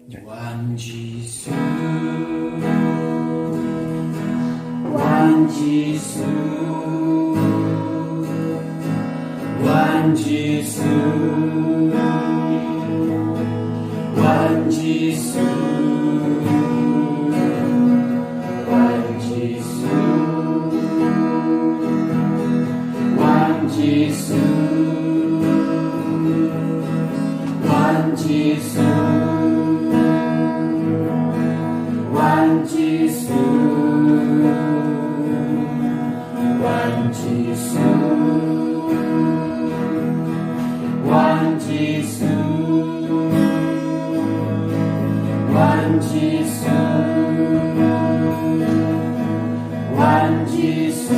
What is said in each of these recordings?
One Jesus, one Jesus, one Jesus, one Jesus, one Jesus, one Jesus, one Jesus. One Jesus, one Jesus, one Jesus, one Jesus, one Jesus, one Jesus,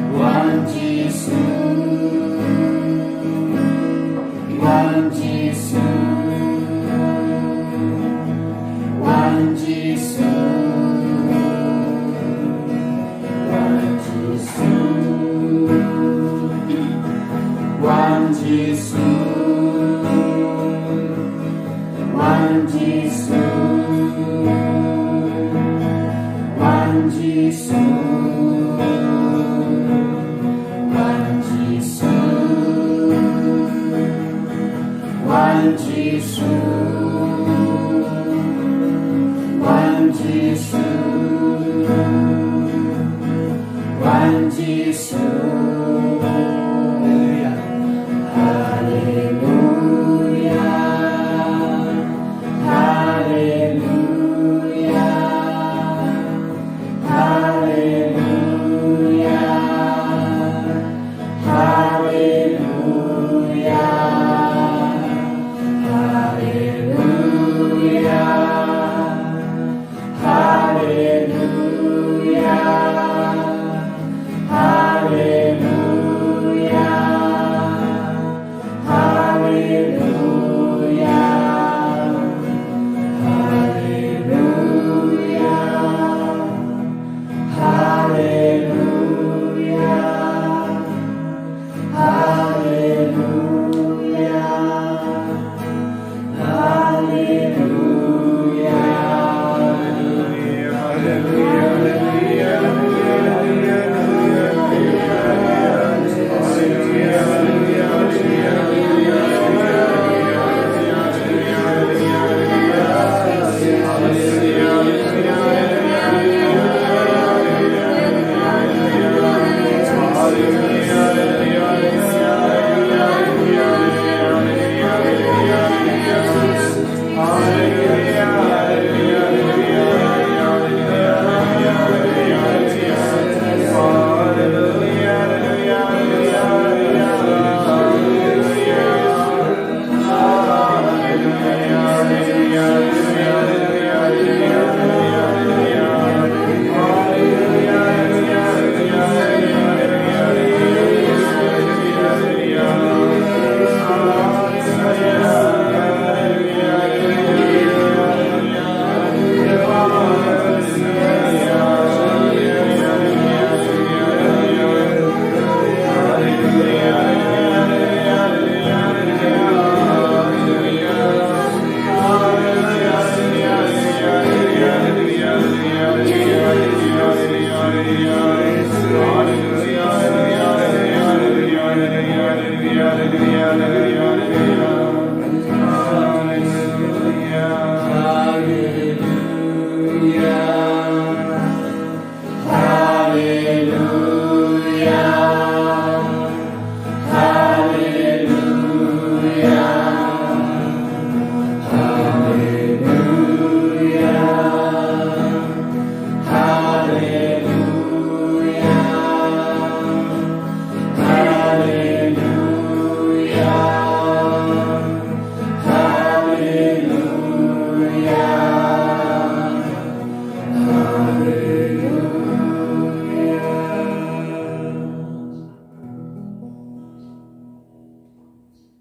one Jesus. One Jesus, one Jesus, one Jesus, one Jesus, one Jesus, one Jesus, one Jesus. One Jesus, one Jesus, one Jesus, Hallelujah, Hallelujah, Hallelujah, Hallelujah, Hallelujah.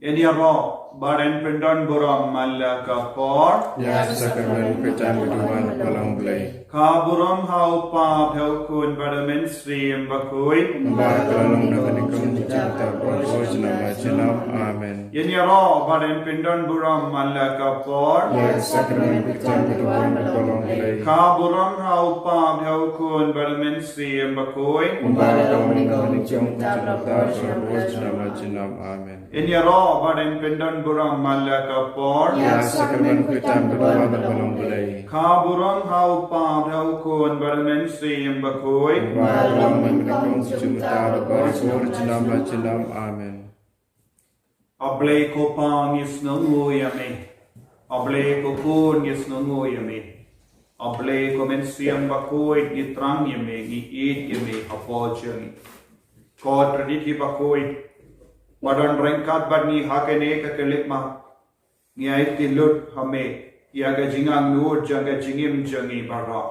Eniaro badan pendon boram malaka por Ya sakaman petan keduan palang belai Kaburam haupa bhelkun badamen stream bakui. Bakalong nakanikom jita propos nama jinam. Amen. Yenyaro badan pindon buram malaka por. Yes, sakramen pitam pitam bakalong lay. Kaburam haupa bhelkun badamen stream bakui. Bakalong nakanikom jita propos nama jinam. Amen. Yenyaro badan pindon buram malaka por. Yes, sakramen pitam pitam bakalong lay. Kaburam haupa bhelkun badamen stream bakui. Bakalong nakanikom jita propos nama jinam. Amen. Able ko pang is nanguyame. Able ko kun is nanguyame. Able ko men siyang bakoy ni trang yame, ni eat yame, apojami. Ko traditi bakoy. Badan rengkat bad ni hakene ka kelikma. Ni ay tilut hame. Yaga jingang nur jaga jingim jangi bara.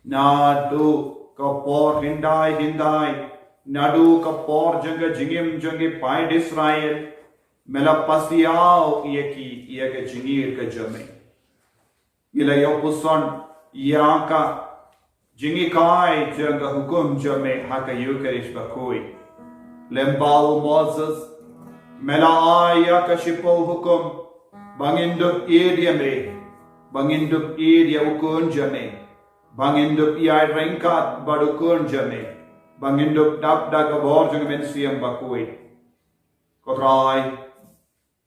Na do kapor hindai. Nadu kapor janga jingim jangi paid Israel. Mela pasiao ieki iega jingir ka jame. Ila yopuson yaka jingi kai janga hukum jame haka yukarish bakui. Lembao Moses mela aya ka shipo hukum banginduk area me banginduk area ukun jame banginduk iai rengkat badukun jame banginduk dap dagabor jang men siam bakui kotrai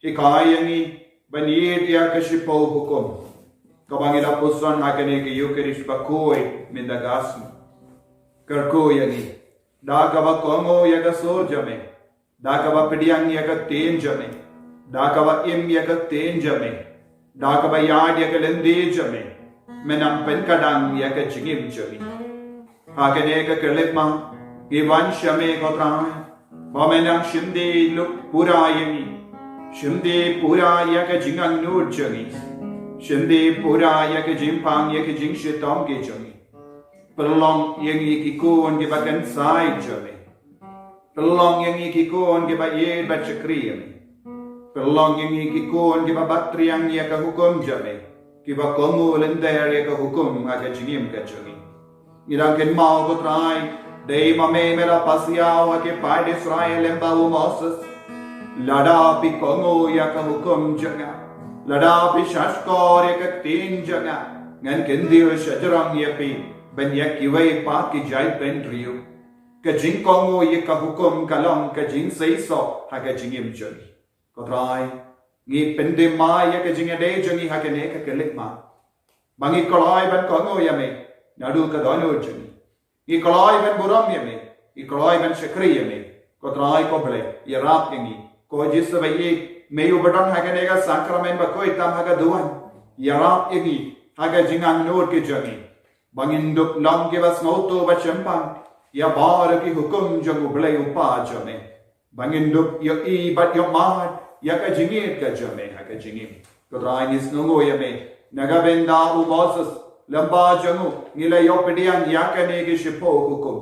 hikayangi banir ya kashipo hukum kabangida pusan hakane ke yukerish bakui mindagasmu karkoyangi dagaba kongo yaga sor jame dagaba pediang yaga ten jame dagaba im yaga ten jame dagaba yad yaga lende jame menam penkadang yaga jingim jame hakane ka kerlekma Ivan shame kotrai, bamenang shinde luk purayani, shinde puraya ka jingang nur jangi, shinde puraya ka jimpang ya ka jing shitom ke jangi, pelong yang ikikun ke bagan sai jame, pelong yang ikikun ke ba ye ba chakri yami, pelong yang ikikun ke ba batriang ya ka hukum jame, ke ba kongu lender ya ka hukum aga jingim ka jangi, irang ken mau kotrai. Dei mame mera pasiao ke paid Israel embau Moses lada pi kongo ya ka hukum janga lada pi shashkor ya ka tin janga ngan kendir shajarang ya pi ben ya kiwai pa ki jai ben riu ka jing kongo ya ka hukum kalong ka jing sei so ha ka jingim jagi kotrai ngi pende ma ya ka jing ade jangi ha ka ne ka kelik ma bangi kolai ban kongo ya me nadu ka dono jagi Ikolai ben buram yame, ikolai ben shakri yame, kotrai ko bale, yarap yangi, ko jis sabayi, meyu badang haganega sakramen bakoi tam haga duan, yarap yangi, haga jingang nur ke jangi, banginduk long ke bas ngoto ba chempang, ya bar ki hukum jangu bale upa jame, banginduk ya I bat ya mat, ya ka jingir ka jame haga jingim, kotrai nis nungo yame, nagabenda u Moses, lamba jangu ngila yo pediang yakane ke shipo hukum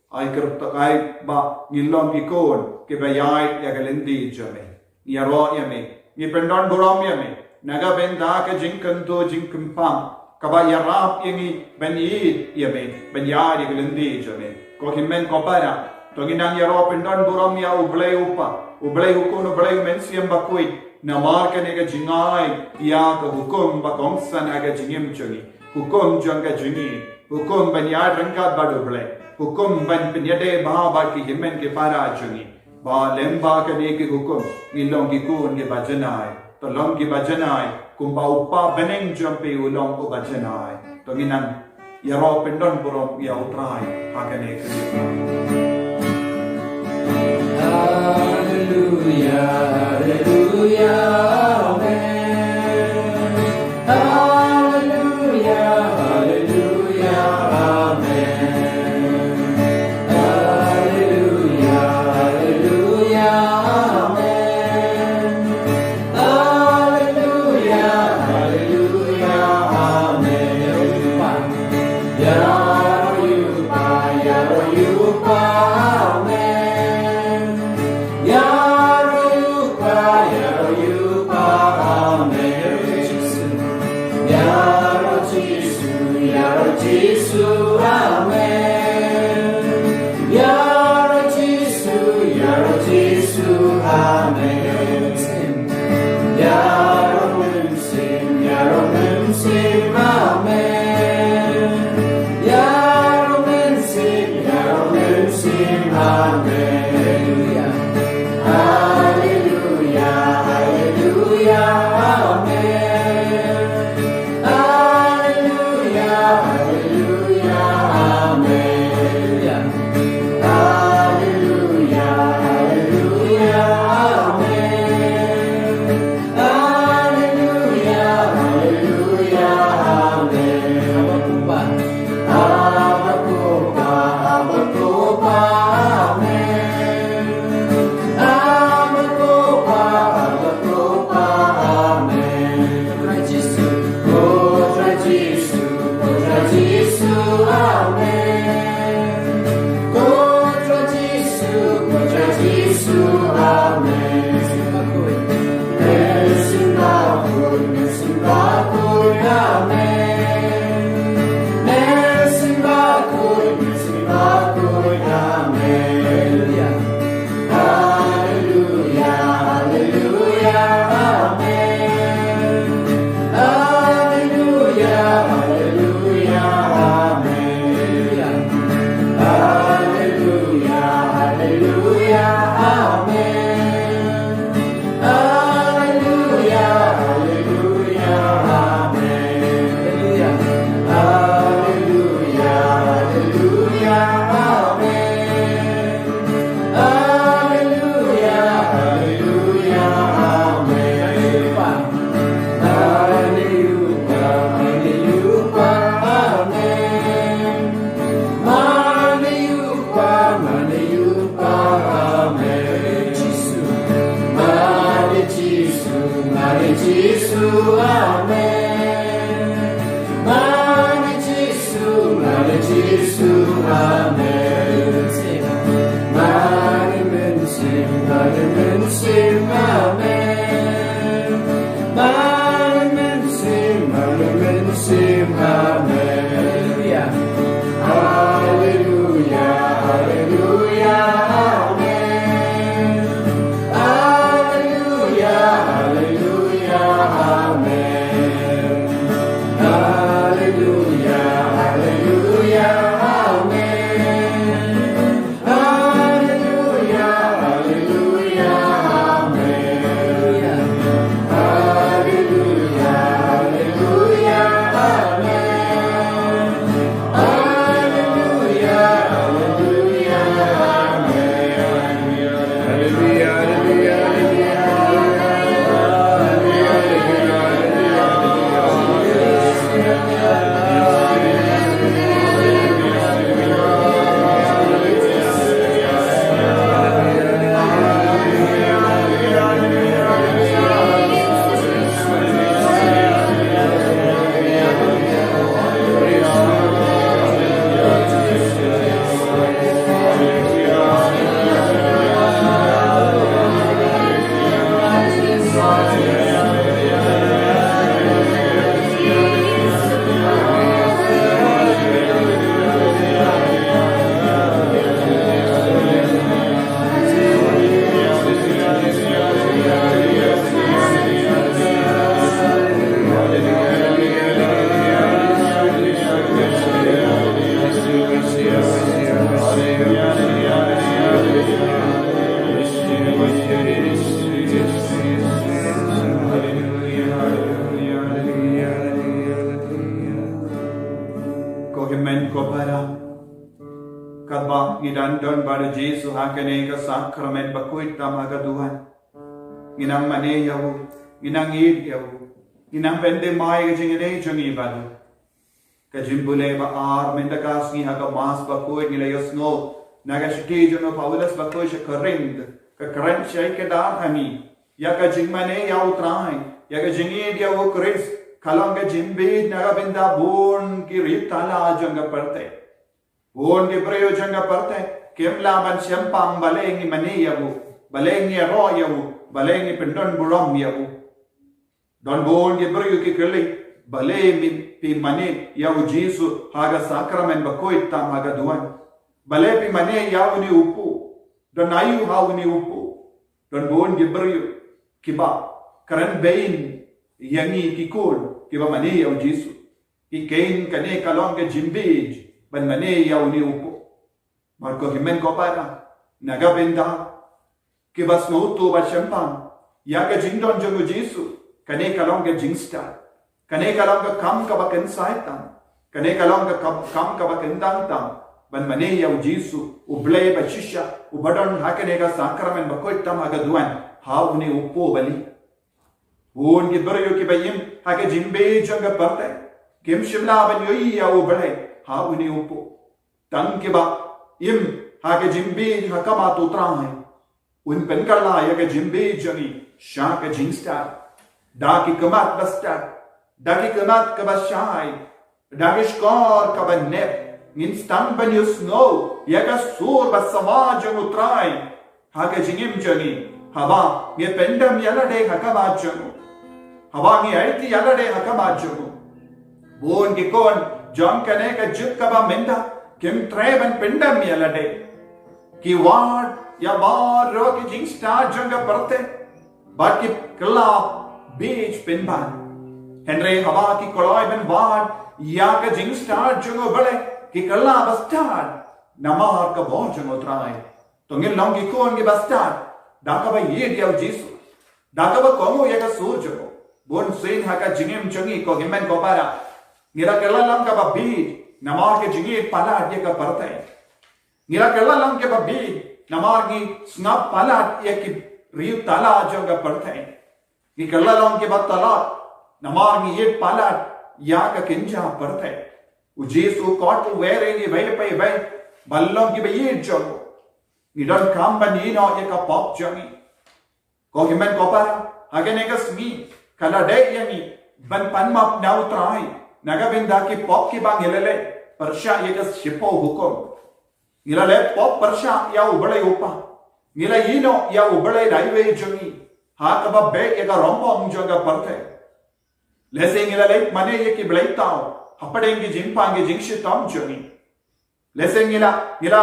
ai kerta ai ba ngilong ikon ke bayai ya galendi jame ya ro yame ni pendon borom yame naga benda ke jingkanto jingkempam kaba ya rap yangi bani yame banya ya galendi jame ko himen ko para to ginang ya ro pendon borom ya ublay hukun ublay mensiam bakui namar ke nega jingai ya ka hukum ba kongsan aga jingim jangi hukum jangka jungi, hukum banyad rangkat badu bele, hukum ban penyade baha baki himen ke para jungi, ba lemba kane ke hukum, ilong ki kun ke bajanai, tolong ki bajanai, kumba upa beneng jampe ulong ko bajanai, to minang yaro pendon burom ya utrai hakane ke. Hallelujah, hallelujah, amen. Hallelujah, hallelujah, amen. Hallelujah, hallelujah, amen. Hallelujah, hallelujah, amen. Ya Yupa, amen. Ya Yupa, amen. Ya Jisu, Jesus, Amen. Yaro Jesus, Amen. Yaro Munsim, Amen. Yaro Munsim, Amen. Hallelujah, hallelujah, amen. Hallelujah, hallelujah, amen. Hallelujah, hallelujah, amen. Hallelujah, hallelujah, amen. Habakuka, Habakuka, amen. Habakuka, Habakuka, amen. Contra Jesus, amen. Contra Jesus, amen. Mercy, amen. Mercy, amen. Hallelujah, hallelujah, amen. Hallelujah, hallelujah, amen. Hallelujah, hallelujah, amen. Hallelujah, hallelujah, amen. Hallelujah, hallelujah, amen. Hallelujah, hallelujah, amen. Hallelujah, hallelujah, amen. Hallelujah, amen. Jesus, amen. Jesus, amen. Mani mensim, amen. Mani mensim, amen. Hallelujah, hallelujah, amen. Hallelujah, hallelujah, amen. Hallelujah, hallelujah, amen. Hallelujah, hallelujah, amen. Hallelujah, hallelujah, amen. Hallelujah, hallelujah, Kohimen kopara. Kadba ngidandon pada Jesu hakane ka sakramen bakuit tamaga Tuhan. Nginang mane yahu, nginang id yahu, nginang bende mai jingene jungi badu. Kajimbule ba ar mendakas ni haka mas bakuit nilayos no. Naga shiti jono Paulus bakuit shakarind. Ka karen shay ke dar hani. Ya ka jingmane yahu trai. Ya ka jingid yahu Chris. Kalanga jimbid naga binda born ki ritala janga parte. Born ki prayojanga parte. Kemla ban syampang balengi mani yahu. Balengi ro yahu. Balengi pendon buram yahu. Don born ki prayo ki kali. Bale min pi mane yau Jesu haga sakramen bakoi tam haga duan. Bale pi mane yau ni upu. Don ayu hau ni upu. Don bon gibryu kiba karan bain yangi kikul kiba mane yau Jesu. Ki kain kane kalong ke jimbij ban mane yau ni upu. Marco himen ko para naga benda kiba snotu ba champang yaga jingdon jongo Jesu kane kalong ke jingsta. Kane kalong ka kam ka baken saitam. Kane kalong ka kam ka baken dangtam. Ban mane yau Jesu ublay ba shisha ubadon hakane ka sakramen bakoi tam haga duan hau ni upo bali. Bun ki beryo ki bayim hake jimbe jonga parte. Kim shimla ban yoi ya ublay hau ni upo. Tang ki ba im hake jimbe hakama tu trang. Un pen kala yaga jimbe jongi shaka jingsta. Daki kamat basta. Dagi kemat kabashai, dagi skor kabanep, instant banyus no, yaga sur basamajang utrai, haga jingim jani, haba, ye pendam yalade hakamajangu, haba ngi aiti yalade hakamajangu, bon gikon, John kaneka juk kaba menda, kim treban pendam yalade, ki ward, ya bar roki jing star janga parte, but ki klap, beach pinban. Henry haba ki koloi ben wad ya ka jing star jungo bale ki kala bastard namar ka bon jungo trai to ngil long ki kon ki bastard da ka ba ye dia Jesu da ka ba komo ya ka sur jungo bon sein ha ka jingem jungi ko himen ko para ngira kala lang ka ba bi namar ke jingi pala dia ka partai ngira kala lang ke ba bi namar ki snap pala ya ki riu tala junga partai ni kala lang ke ba tala namar ni ye palat ya ka kinja parthai u Jesu kot were ni vai pai vai ballong ki ye jogo ni don kam ban ni no ye ka pop jangi ko himen ko para hagene ka smi kala de yangi ban pan map nau trai naga benda ki pop ki bang helele parsha ye ka shipo hukom nilale pop parsha ya ubale upa nila yino ya ubale daiwe jangi ha ka ba be ye ka rombo jonga parthai Lesing ila late mane ye ki blai tao hapadengi jingpangi jingshi tom joni lesing ila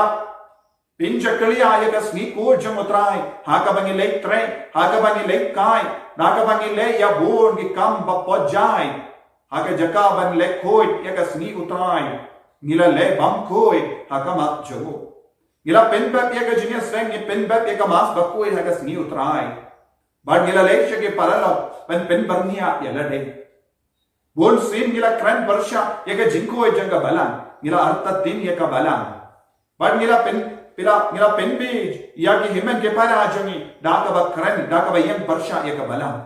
pinjakali aya ka sni ko jomotrai haka bangi late tre haka bangi late kai naka bangi le ya bon ki kam ba pojai haka jaka ban le khoi ya ka sni utrai nila le bam khoi haka ma jogo nila pen bap ya ka jinya streng ni pen bap ya ka mas ba khoi haka sni utrai bad nila le shege paralo pen barnia ya lade Bon sin nila kran barsha yaka jinko janga balan nila arta tin yaka balan bad nila pen bij yaki himen ke para jangi daka ba kran daka ba yem barsha yaka balan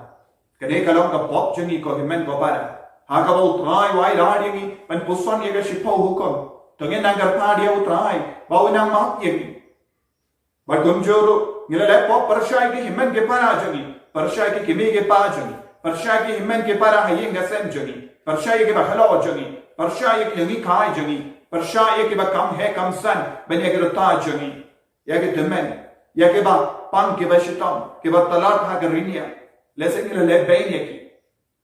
kade kalong ka pop jangi ko himen ko para haka ba utrai wai radi pen puson yaka shipo hukom tongen nangar pa dia utrai ba unang mak yaki bad gumjoro nila le pop barsha yaki himen ke para jangi barsha yaki kimi ke pa jangi Persya ki himen ke para hayeng gasen jangi Persya ye ke ba halo jangi Persya ye ke ngi khai jangi Persya ye ke ba kam hai kam san ben ye ke rota jangi ye ke demen ye ke ba pang ke ba shitam ke ba talat ha garinia lese ke le bain ye ki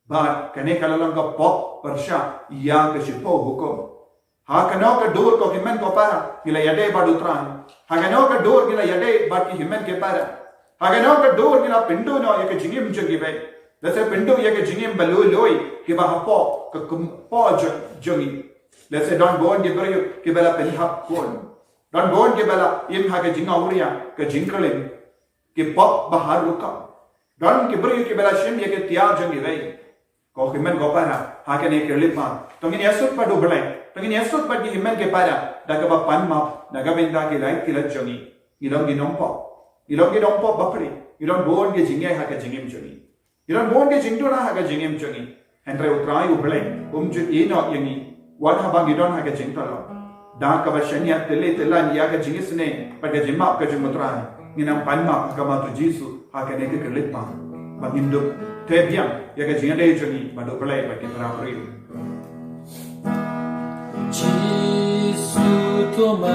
ba kane kalalang ka pop Persya ya ke shipo hukum ha kano ka dur ko himen ko para gila yade ba dutran ha kano ka dur gila yade ba ki himen ke para ha kano ka dur gila pindu no ye ke jingim jangi be Let's pindu ye ke jingim balu loi ke ba hapo ke po jongi let's say don bon ge brio ke bela pen hap kon don bon ge bela im ha ke jingauria ke jingkalen ke pop bahar ruka don ke brio ke bela shem ye ke tia jongi vei ko himen go para ha ke ne ke lipa tongin yasut pa do belai tongin yasut pa ki himen ke para da ke ba pan ma daga benda ke lai kilat jongi ilong gi nompo bapri ilong bon ge jingai ha ke jingim jongi Iran bon ke jingdo na haga jingem jongi hentre utrai ubleng umju ino yangi wan habang idon haga jingto lo da ka ba shania tele telan ya ga jingisne pada jima ka jumutrai nginam panma ka ma tu Jesu haga ne ke kerlipa bagindo tebiam ya ga jingade jongi bado play ba ke tra pri Jesu toma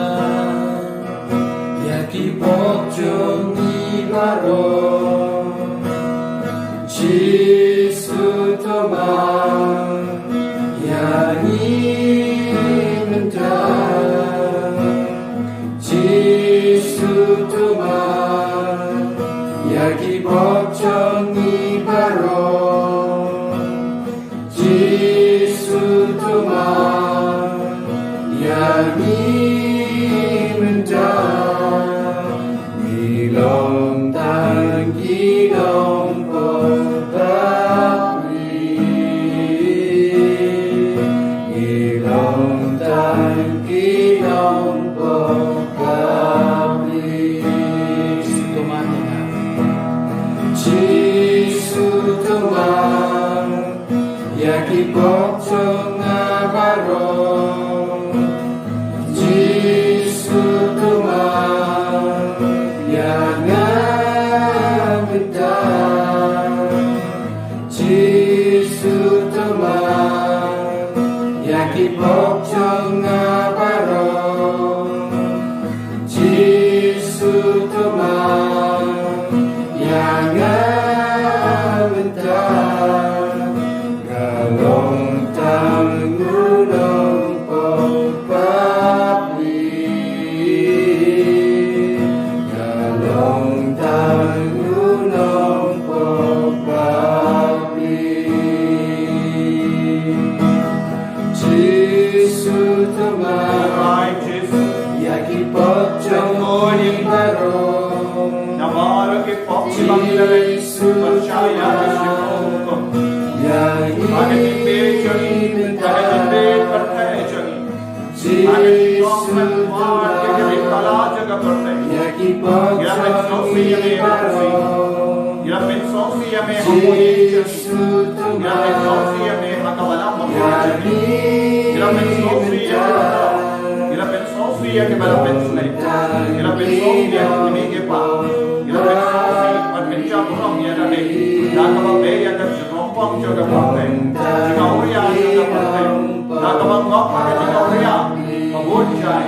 ya ki pok jongi baro Jesu toma ya 양이는 다 지수도만 야기 법정이 바로 지수도만 양이는 다 기렁 당 기렁 법답리 기렁 당 기렁 법답리 지수도만 야기 법정아 바로 지수도만 양아부다 지수도만 야기 법정아 바로 지수도만 양아부다 가롱 땅 우렁 법밥리 가롱 땅 우렁 법밥리 지수도만 야기 법정이 바로 नवार के पक्षी बंदरे परछाया शिवों आगे जिंदे चली आगे जिंदे करते चली आगे जिंदों में वार के जब कला जगह करते यह में सोफी में बरसी यह में सोफी में हमोई चली यह में सोफी में हकवाला मम्मी यह में सोफी यह में सोफी के बल में सुने यह में सोफी में के पास Nakababaya ka Jinompang Jaga Pate, Jigauria Jaga Pate, Nakabangok ka Jigauria, Mabunjay,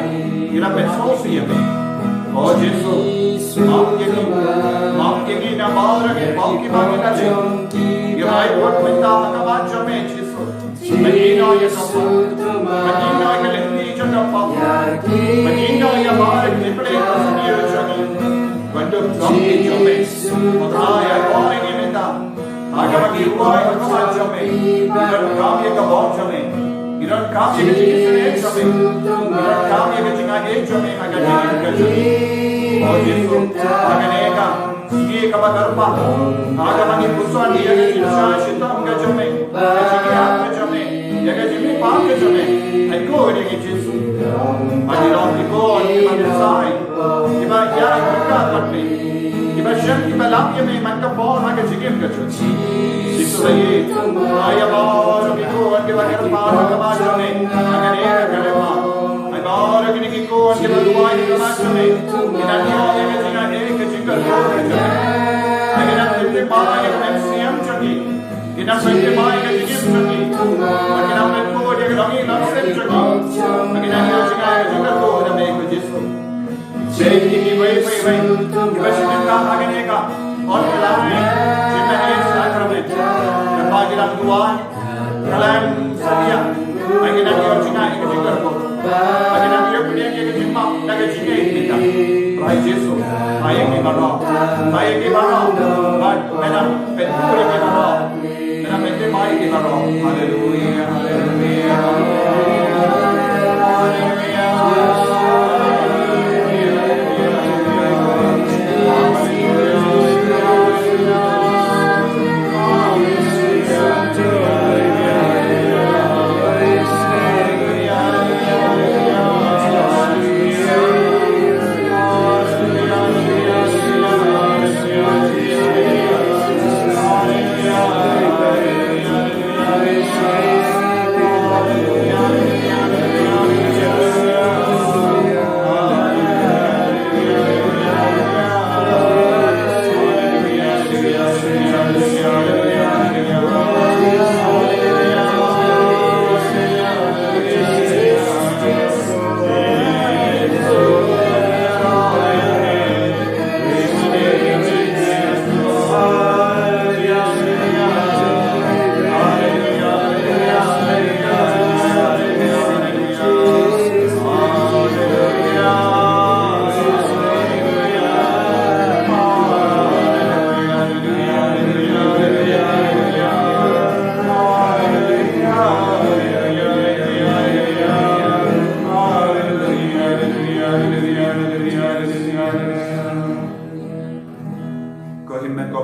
Irapet Sosiyame, O Jesus, Mapyagi na Baragi, Palki Baginaji, Girai Wot Minta Makabachame, Jesus, Magino Yasapa, Magino Yalindi Jagapa, Magino Yabarak Nipple Kasmir Quando Zombie Jome, Otraya Boring Imenda, Agabaki Boy, Jome, Iran Kami Kabojame, Iran Kami Jome, Iran Kami Jome, Agani Kajumi, Ojisu, Aganeka, Ski Kabakarpa, Agabani Puswani, Yagasha, Shitam Gajome, Ajiki Jome, Yagajimi Park Jome, and go in Jisu. Adiranti ko, Ibanisai, Ibaya Katni, Ibashan, Ibalapia, Macapon, Hagajim Gachus. Sisui, Ayabor, Biko, and Gavakapa, Kabajame, Aganea Kalema, Ibor, Giniko, and Givaluai, Kamachame, Inania, Yagatina, Ekajika, Again, the Pai of MCM Chucky, Enough with the Pai of Jim Chucky, again, I'm at Port, Yagami, not Chucky. Again, I'm using a go to make with this. Say, wait. Vashimita Haganeka, on the line, Jimmy Sacrament, the Bagilan Duan, Kalan Sadia, again, I'm using a go. Again, I'm using a Jimma, Nagajika, right, Jesus. I give a rock, but when I'm give a rock, then I'm at the mic give a rock. Hallelujah,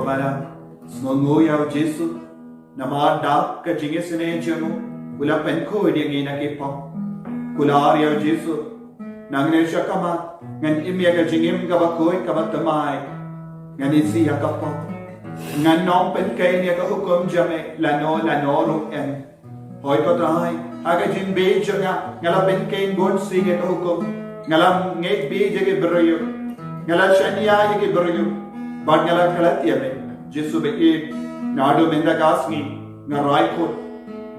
para ngongo yau Jesu nama dak ke jinge sene jamu ula penko dia ngina ke pom kular yau Jesu nangne shakama ngan imya ke jingim ka bakoi ka batamai ngan isi ya ka pom ngan nom pen kai ne ka hukum jame lano ru en hoi ko trai aga jin be janga ngala pen kai gon si ke hukum ngala ngek be jage beryo ngala shania ye beryo bad ngala kalatia me Jesu be e nado menda gasni ngarai ko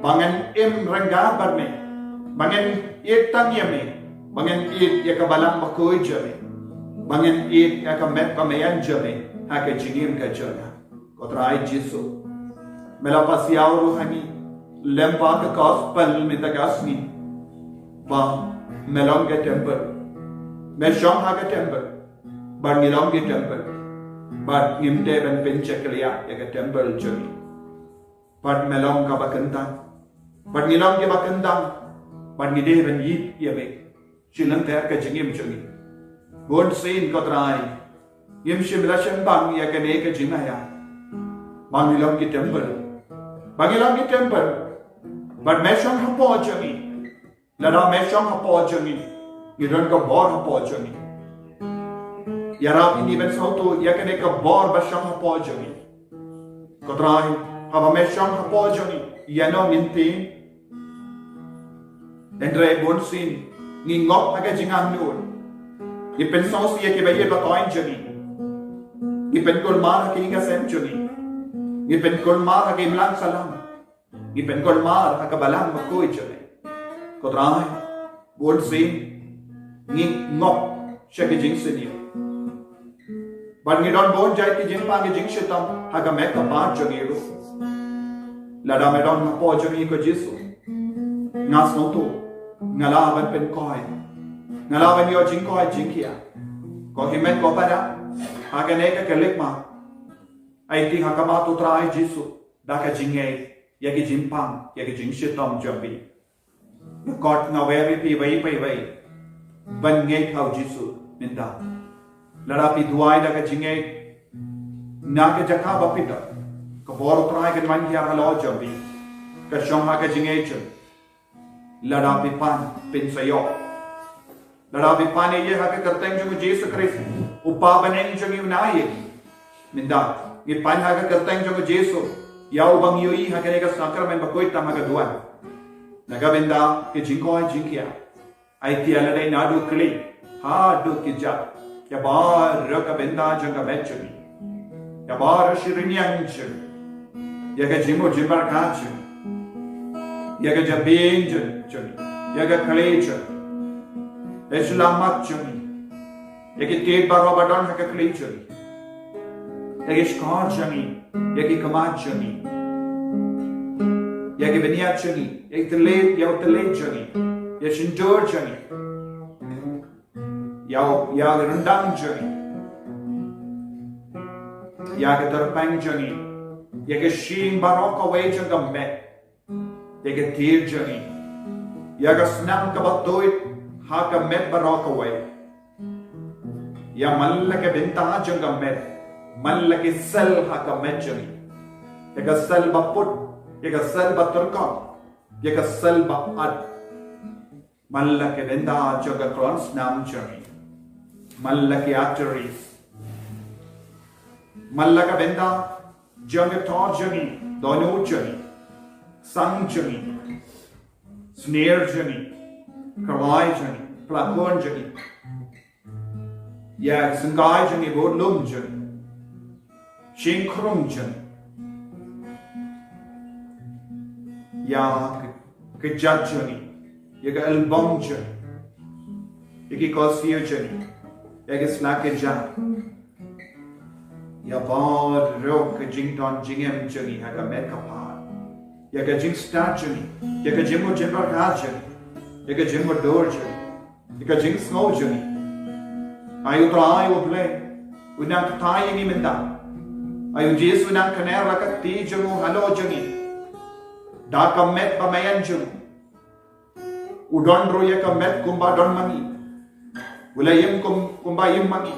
bangan em ranga barme bangan ek tangya me bangan ek yakabalang bakoi jame bangan ek yakamet pamayan jame haka jingim ka jana kotrai Jesu mela pasiao rohani lempa ka gospel menda gasni ba melonga temple me shong haka temple bar nilonga temple bar ngimte ban penchakliya yaka temple jami bar melong ka bakantang bar nilonga bakantang bar ngide ban yit yabe chilang ter ka jingim jami bon sin kotrai yim shimlashan bang yaka ne ka jingaya Bangilong ki temple but meshong hapo jami lada meshong hapo jami giron ka bor hapo jami yara ini ben sauto yakane ka bor bashong hapo jami kotrai haba meshong hapo jami yano nintiendre bonsin ngingop aga jingang nur ipen saus yake baye ba coin jami ipen kol mar ki ga sem jami Ipen kolmar hake imlang salam. Ipen kolmar hake balang makoi chale. Kotrai, bon sin, ngop, shake jing senior. But we don't bon jai ki jing pang jing shitam hake mek ka paar jangero. Lada medon na po jangi ko Jesu. Ngas no to, ngalaban pen koi. Ngalaban yo jing koi jing kia. Ko himen ko para hake neka kelik ma. Ai ti hakama tu trai Jesu daka jingei yaki jimpang yaki jingshitom jambi kot na weri pi vai ban ngei khau Jesu minda lara pi duai daka jingei na ke jakha bapita ko bor trai kan man ya halo jambi ka shong ha ka jingei chun lara pi pan pin sayo lara pi pan ye ha ka karteng jo Jesu Christ upa baneng jo ni na ye minda Ni pan haga kerteng jo Jesu yau bang yoi haga nega sakramen bakoi tam haga duan naga benda ke jingkoi jingkia ai ti alade nadu kli ha du kija ya bar ka benda janga betchuni ya bar shirinyang chun ya ga jimo jimbar kachun ya ga jabin chun ya ga kli chun eslamak chun ya ke te barobadon haga kli chun Yaki skar jani, yaki kamat jani, yaki beniat jani, yaki telet jani, yaki shindur jani, yaki rendang jani, yaki terpeng jani, yaki sheen barok away janga met, yaki tir jani, yaki snam kabatoit haka met barok away, ya mallaka benta janga met. Man lagi sel haka menjani, yaka sel ba put, yaka sel ba turkam, yaka sel ba ad. Man lagi benda jaga krons nam jani, man lagi arteries, man lagi benda jaga tor jani, dono jani, sang jani, snare jani, kawai jani, plakon jani, ya sengai jani bodlum jani. Shinkhrungjan ya kejajani ya ke albumjan ya ke kosiyajani ya ke slakjan ya bar rok ke jington jingem jani ha ka mekapar ya ke jingstajani ya ke jimbo jimbar kajani ya ke jimbo dorjani ya ke jingsnojani ayu trai oble unang tai ni menda Ayu Jesu nang kanera ka ti jamu halo jangi. Da ka met pamayan jamu. Udon ro ya ka met kumba don mangi. Ula yim kumba yim mangi.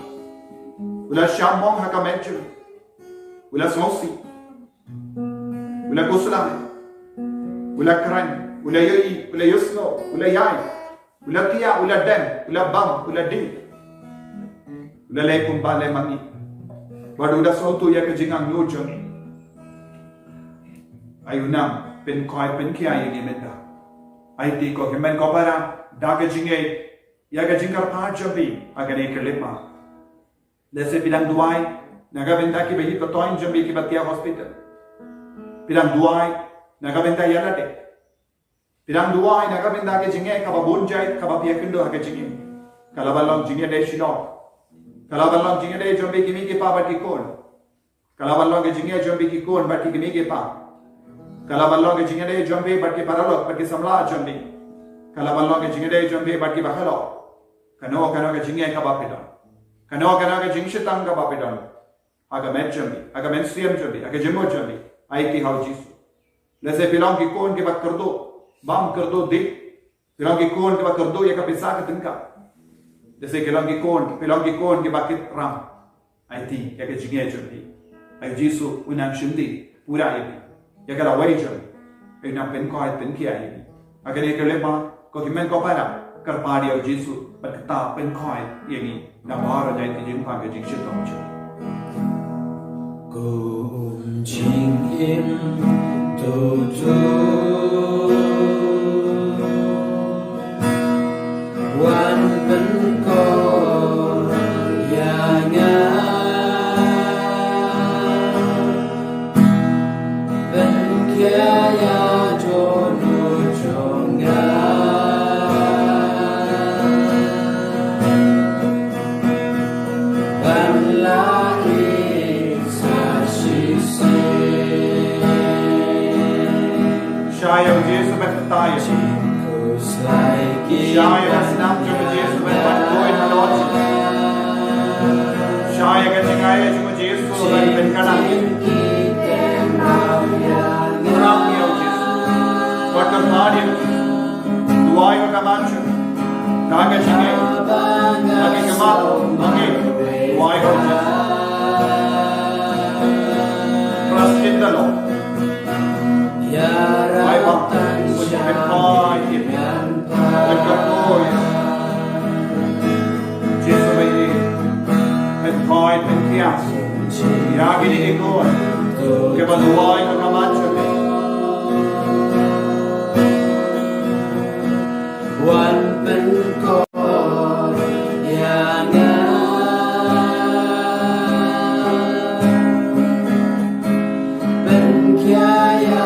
Ula shamong ha ka met jamu. Ula sausi. Ula kuslam. Ula kran. Ula yoi. Ula yusno. Ula yai. Ula tia. Ula dem. Ula bam. Ula ding. Ula lekum bale mami. Wadu ula sautu ya kejingang nujong. Ayunam. Pen koi pen kia yang imenda. Aiti ko kemen ko para. Daga jinge. Ya kejingar pajabi. Agar ikelima. Lese bilang duai. Naga benda ki behi patoin jambi ki batia hospital. Bilang duai. Naga benda yala de. Bilang duai. Naga benda ke jinge kaba bonjai kaba piakindo hake jinge. Kalabalong jinge de shino. Kalabalong jinge de jambi ki mi ki pa bati kon. Kalabalong ke jinge jambi ki kon bati ki mi ki pa. Kalabalong ke jinge de jambi bati paralok bati samla jambi. Kalabalong ke jinge de jambi bati bahalo. Kano ke jinge kaba pidon. Kano ke jing shitang kaba pidon. Aga met jambi, aga men siyam jambi, aga jimo jambi. Ai ki hau jisu. Lese pilong ki kon ke bat kardo, bam kardo dik. Pilong ki kon ke bat kardo ya ka pisa ka tinka. Lese pilong ki kon ke bat kit ram. Ai ti ya ka jinge jambi. Ai jisu unang shindi pura ibi. Ya ka lawai jambi. Ai na pen ko ai pen ki ai ibi. Aga ne ke lema ko ki men ko para kar pari au jisu bat ta pen ko ai ini na mara jai ti jing pa ke jing shitong jambi. Cùng chinh im tô tô Quan vẫn còn nhà ngã Vẫn kia ya cho nụ cho ngã Vẫn là Shaya Jesu berkata Shaya senam cuma Jesu berkata in halot Shaya kecingaya cuma Jesu berkata Kurang ya Jesu berkata dia dua yang kemacu kaga cinge lagi kemat lagi dua yang Jesu Praskita lo Ai waktan punya koi berkoi Jesu bayi berkoi berkias ya gini ikut kebaluai kekamacu Wan berkoi yang berkiaya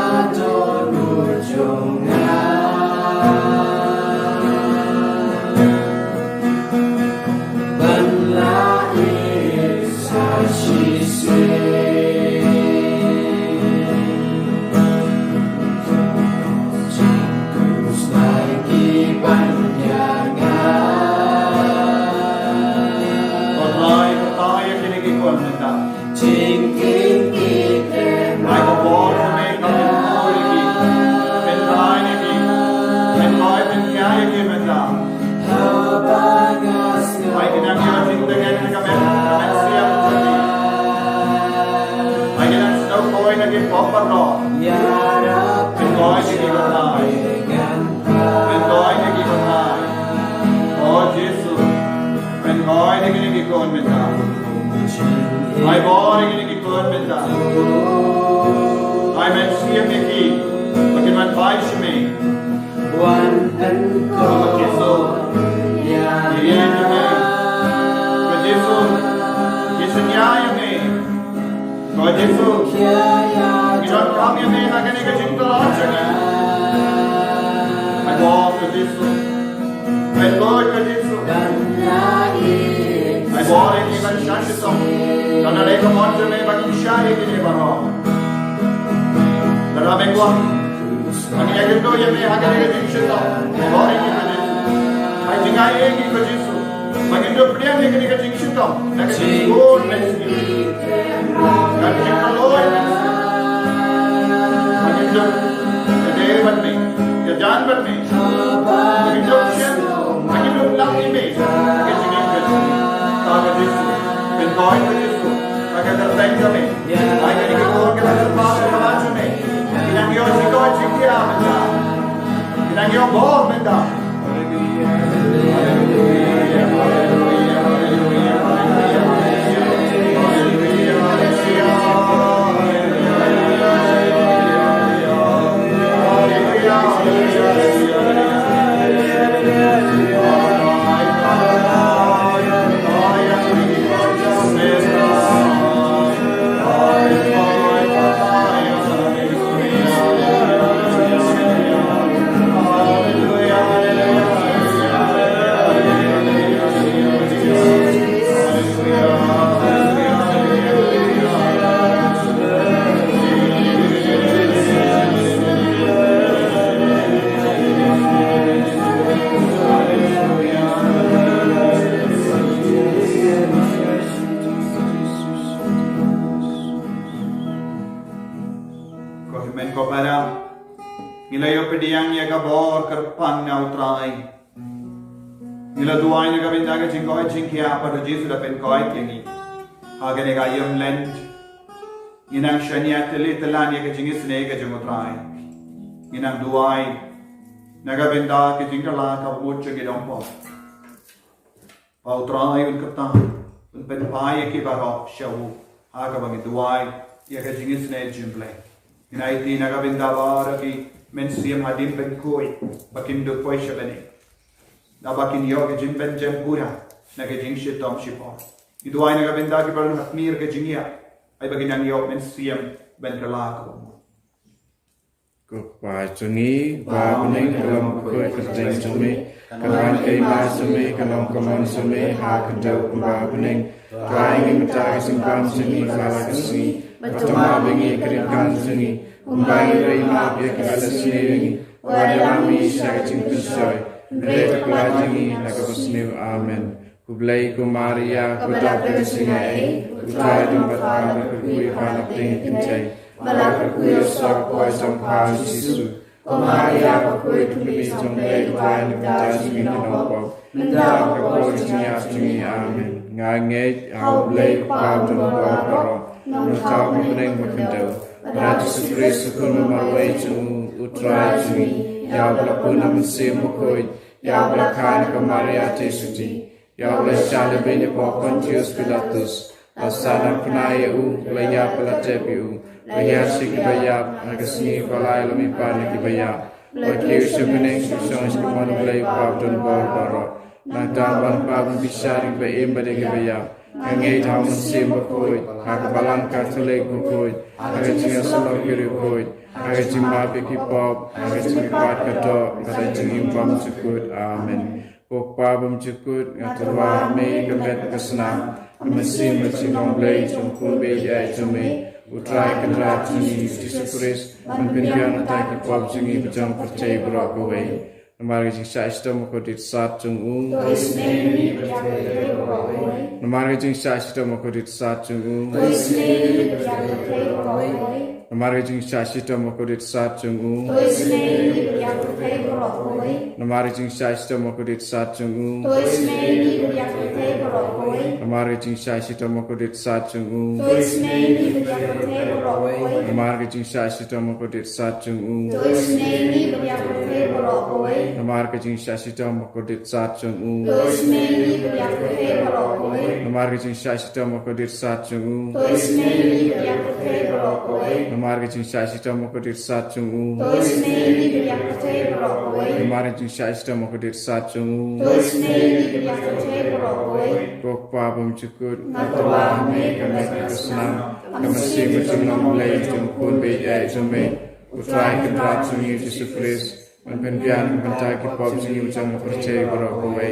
Ai bor ini kikon benda. Ai men siam iki. Bagaimana baik me. Wan engkau yang Jesu. Jesu nyaya me. Kau Jesu. Kita kami me akan ikut cinta lagi. Ai bor ke Jesu. Ai bor ke Jesu. Ai bor ini kan syashitom. Karena mereka mahu bagi syari ini baru. Dalam minggu, kami akan tahu yang mereka akan dikerjakan. Baru ini kerja. Hai jengah ini kerja. Bagi dua pria mereka dikerjakan. Mereka disebut mesri. Kami jengah loy. Bagi dua kedewan me, kerjaan me. Bagi dua sian, bagi dua laki me. Kerja kerja. Kami kerja. Kau kerja. Agar Benjamin. Hanya dikebur kita lepas ke maju ni. Bilang yo jiko jikia benda. Bilang yo bol benda. Pediang ya kabor kerpan utrai. Nila duai na kabin daga jingkoi jingkia pada Jesu dapat koi tiangi. Haga ne gayam land. Inang shania teli telan ya kejingis ne ke jengutrai. Inang duai naga benda ke jingkala kabut ke dompo. Pautrai un kapta un penpai ke baro shawu. Haga bangi duai ya kejingis ne jimple. Inai ti naga benda bar ki men siam hadim ben koi bakin do koi shabane na bakin yo ke jim ben jam pura na ke jing shit tom shipo idu ai na ben da ke par hatmir ke jingia ai bakin ang yo men siam ben kala ko pa chungi ba buning kalam koi kateng chumi kalan kai ba chumi kalam kaman chumi ha kandau ba buning trying in ta sing bam chumi kala kasi batama bengi krikan chumi Umbai rai ma pia kala sini wadami syaitin kusoi Reta kulajangi nakapusniu amen Kublai ku Maria kudapin singai Kutai tempat kami kukui panap tinggi kincai Malak kukui osok koi sampah sisu Ku Maria kukui tulis jomblai kutai nukutai singi kenopok Mendam kakoi singiap singi amen Ngangai au blai kupau jomblai karo Nukau kukuning makendau Raja Kristu kuno marwai jung utrai jungi ya bla puna mesimu koi ya bla kan ke Maria Tesuti ya bla shale bene po Pontius Pilatus asana kunai u laya bla tebu laya sik baya agasni balai lami pan ki baya wakil sebene song skemon blai pa don bor baro na dan ban pa bisari ba embade ki baya Ngai tahu mesimu koi hak balang Katolik koi Aga jinga solo kiri koi Aga jimba peki pop Aga jingi pat kato Aga jingi bam cukut amen Pokpa bam cukut Ngaturwa me kemet kesenam Mesin mesin blai Jumkun beji ay jume Utrai kendrat jingi Yesus Kristus Menpindian utai ki pop jingi Bejang percaya berok kowe Namar jing sa istom ko dit sat jung ung Namar jing sa istom ko dit sat jung ung Namar jing sa istom ko dit sat jung ung Namar jing sa istom ko dit sat jung ung Namar jing sa istom ko dit sat jung ung Namar jing sa istom ko dit sat jung ung Namar kajing syasita makodit sat jung ung Namar kajing syasita makodit sat jung ung Namar kajing syasita makodit sat jung ung Namar kajing syasita makodit sat jung ung Kokpa bam cukut Natwa me kamek kesenam Kamasi berjumlah mulai jungkun beja jume Utrai kendrat jung Yesus Kristus Menpendian mentai ki pop jingi ucang percaya berok kowe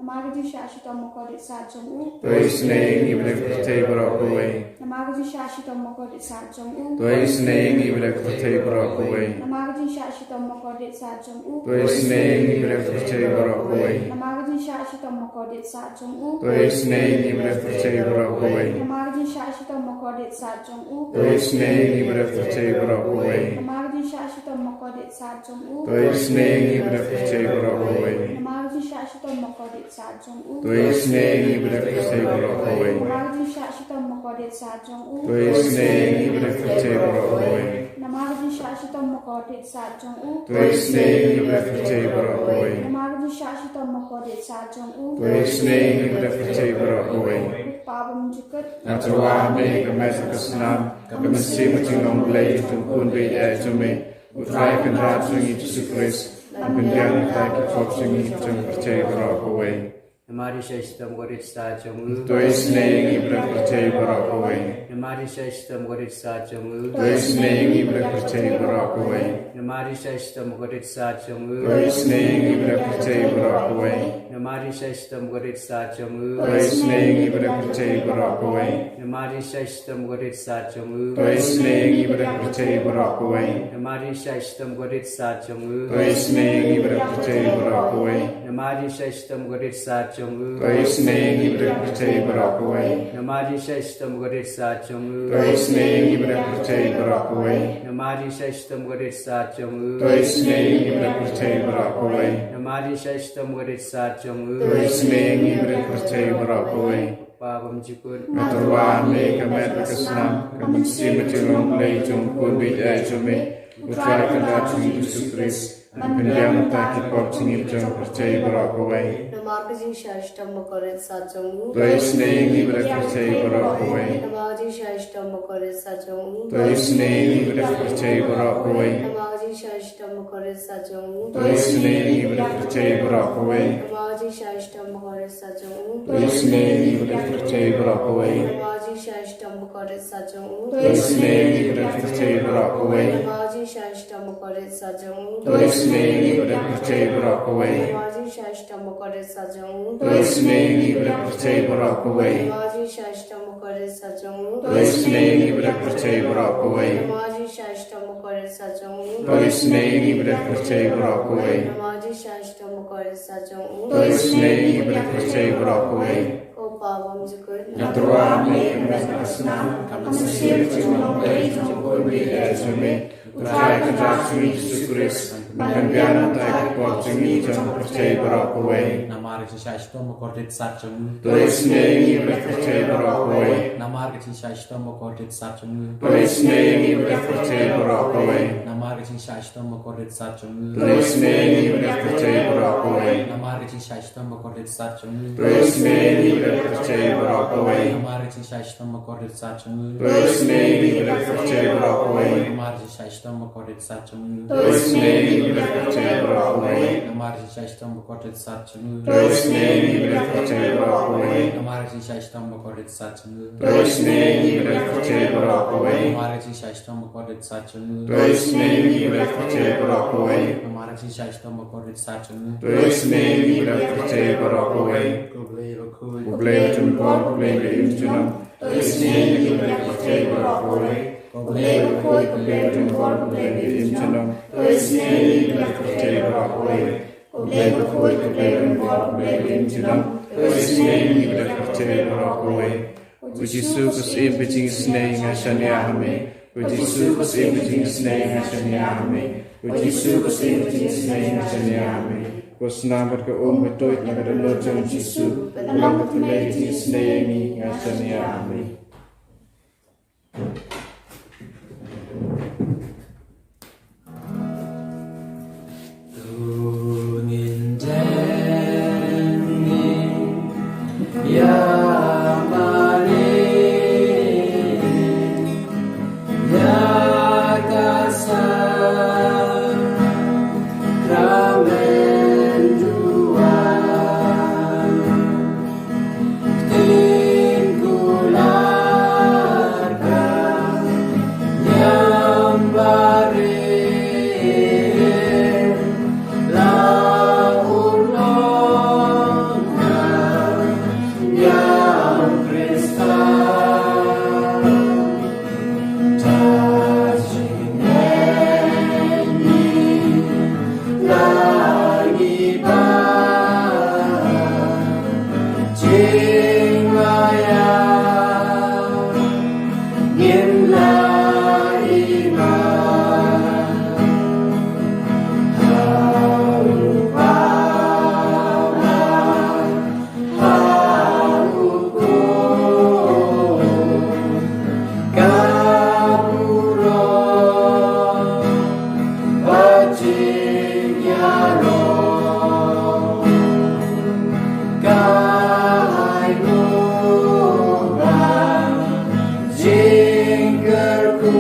Namaga di syashita moko di sajong u Tuis nengi boleh percaya berok kowe Namaga di syashita moko di sajong u Tuis nengi boleh percaya berok kowe Namaga di syashita moko di sajong u Tuis nengi boleh percaya berok kowe Namaga di syashita moko di sajong u Tuis nengi boleh percaya berok kowe Namaga di syashita moko di sajong u Tuis nengi boleh percaya berok kowe Namaga di Namaga Shashita Mokodit Sajong U. Tôi sneng ibadah percaya berakawai. Namaga Shashita Mokodit Sajong U. Tôi sneng ibadah percaya berakawai. Namaga Shashita Mokodit Sajong U. Tôi sneng ibadah percaya berakawai. Namaga Shashita Mokodit Sajong U. Tôi sneng ibadah percaya berakawai. Namaga Shashita Mokodit Sajong U. Tôi sneng ibadah percaya berakawai. Pabam Jukut. Naturwa me kemas kesenam kemesi mencinong belai tumpun be jome utrai kenrat sungi Yesus Kristus pendiang tak kipop sungi jom percaya berakawai. Namari Shashtam Gorit Sajamu. Tôi sneng ibadah percaya berakawai. Namari Shashtam Gorit Sajamu. Tôi sneng ibadah percaya berakawai. Namari Shashtam Gorit Sajamu. Tôi sneng ibadah percaya berakawai. Namari Shashtam Gorit Sajamu. Tôi sneng ibadah percaya berakawai. Namari Shashtam Gorit Sajamu. Tôi sneng ibadah percaya berakawai. Namari Shashtam Gorit Sajamu. Tôi sneng ibadah percaya berakawai. Namari Shashtam Gorit Sajamu. Tôi sneng ibadah percaya berakawai. Namari Shashtam Gorit Sajamu. Tôi sneng ibadah percaya berakawai. Namari Shashtam Gorit Sajamu. Tôi sneng ibadah percaya berakawai. Namari Shashtam Gorit Sajamu. Tôi sneng ibadah percaya berakawai. Pabam Jukut. Naturwa me kemas kesenam kemesi mencinong belai tumpun be jome utrai kenrat sungi Yesus Kristus pendiang tak kipop sungi jom percaya berakawai. Namaga Shashtam Mokodit Sajong U. Tôi sneng ibadah percaya berakawai. Namaga Shashtam Mokodit Sajong U. Tôi sneng ibadah percaya berakawai. Namaga Shashtam Mokodit Sajong U. Tôi sneng ibadah percaya berakawai. Namaga Shashtam Mokodit Sajong U. Tôi sneng ibadah percaya berakawai. Namaga Shashtam Mokodit Sajong U. Tôi sneng ibadah percaya berakawai. Namaga Shashtam Mokodit Sajong U. Tôi sneng ibadah percaya berakawai. Namaga Shashtam Mokodit Sajong U. Tôi sneng ibadah percaya berakawai. Namaga Shashtam Mokodit Sajong U. Tôi sneng ibadah percaya berakawai. Namaga Shashtam Mokodit Sajong U. Tôi sneng ibadah percaya berakawai. Namaga Shashtam Mokodit Sajong U. Tôi sneng ibadah percaya berakawai. Ko Pabam Jukut. Naturwa me kemas kesenam kemesi mencinong belai tumpun be jome utrai kenrat sungi Yesus Kristus pendiang tak kipop sungi jom percaya berakawai. Namari Shashtam Mokodit Sajamu. Tôi sneng ibadah percaya berakawai. Namari Shashtam Mokodit Sajamu. Tôi sneng ibadah percaya berakawai. Namari Shashtam Mokodit Sajamu. Tôi sneng ibadah percaya berakawai. Namari Shashtam Mokodit Sajamu. Tôi sneng ibadah percaya berakawai. Namari Shashtam Mokodit Sajamu. Tôi sneng ibadah percaya berakawai. Namari Shashtam Mokodit Sajamu. Tôi sneng ibadah percaya berakawai. Namari Shashtam Mokodit Sajamu. Tôi sneng ibadah percaya berakawai. Namari Shashtam Mokodit Sajamu. Tôi sneng ibadah percaya berakawai. Namari Shashtam Mokodit Sajamu. Tôi sneng ibadah percaya berakawai. Namari Shashtam Mokodit Sajamu. Tôi sneng ibadah percaya berakawai. Kublai jempol kublai beimjenam. Tôi sneng ibadah percaya berakawai. Kublai jempol kublai beimjenam. Tôi sneng ibadah percaya berakawai. Kublai jempol kublai beimjenam. Tôi sneng ibadah percaya berakawai. Puji Yesus Kristus bijing sneng asyania ame. Puji Yesus Kristus bijing sneng asyania ame. Puji Yesus Kristus bijing sneng asyania ame. Kusnamat ke betoit na kadalo jang Yesus. Dalam ketelai bijing sneng asyania ame. Tengkularkan mengubah jingkarku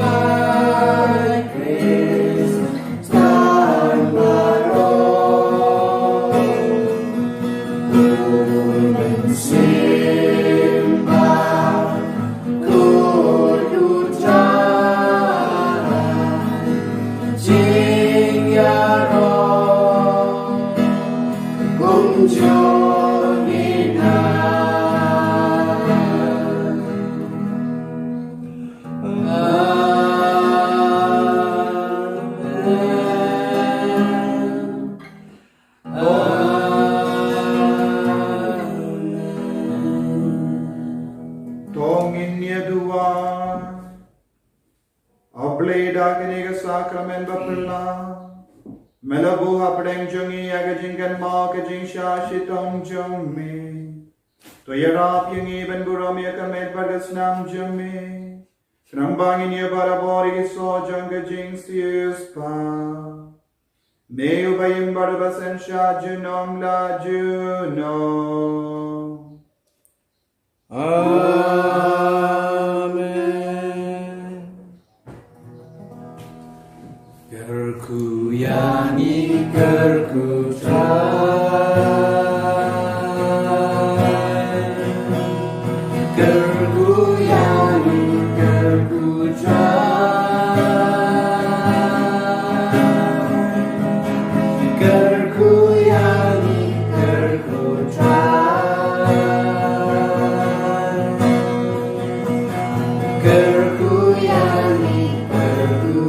naupai Kristus tanpa roh ku menyembah kudutan jingya roh kunjungina Tongin niya dua Obleda kiniga sakramen bapela Melabu hapdeng jungi aga jingkan ma ka jing shashitong jumi To yarap yung iban buram ya kamet bagas nam jumi Knambangin ya barabori so jung ka jing siyus pa Meu bayim barabasan sha junong la junong Amen. Gerku yangi gerku try Gerku yangi gerku try Gerku yangi gerku try Gerku yangi gerku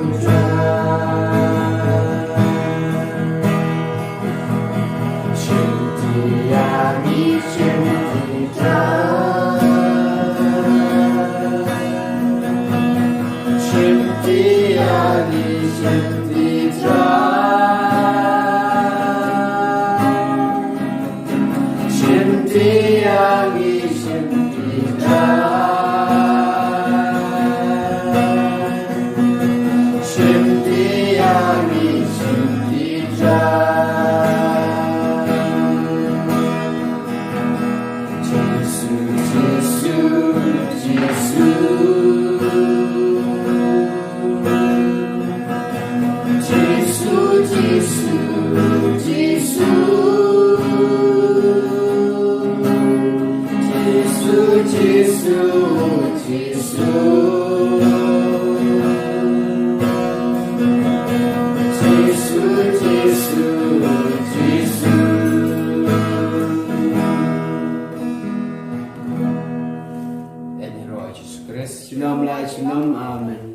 Eni roh Jesus Kristus Shalom, amen.